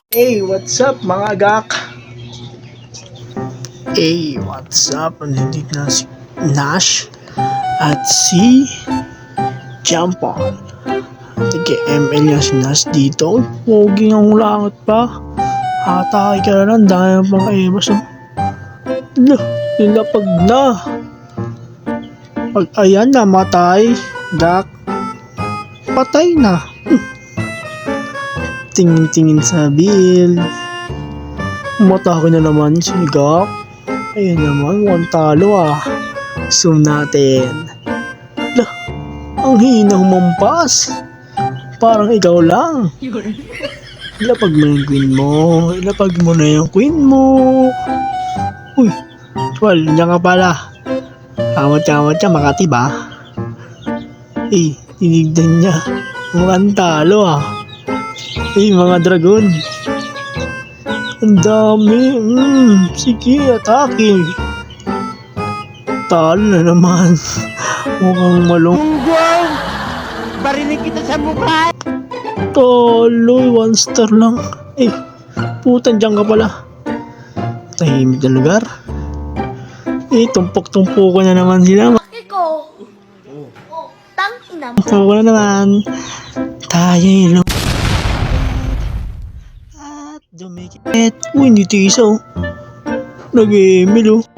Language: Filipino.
Hey, what's up mga gak? Hey, what's up? Nandito na si Nash at si Jampon. Nag-ML niya si Nash dito. Pogi ang langat pa. Atake ka na lang dahil pang ebas. Nilapag na. Pag ayan namatay, gak, patay na. Tingin-tingin sa build. Umatake na naman si Gak. Ayun naman, one talo ah. Zoom natin. Lah, ang hina humampas. Parang ikaw lang. Ilapag mo yung queen mo. Ilapag mo na yung queen mo. Uy, well, diyan ka pala. Kamot-kamot siya, Makati ba? Eh, tinigdan niya. Mukhang talo ah. Eh, mga dragon. Ang dami. Sige, atake. Talo na naman. Mukhang Munggol! Barinig kita sa mukha! talo. 1 star lang. Eh, putan dyan ka pala. Tahimik na lugar. Eh, tumpok-tumpukan na naman sila. Ikaw. Tangina mo. Tumpukan na naman. Tayo lang. At dumikit. Uy, hindi tiisa oh. Nag-email oh.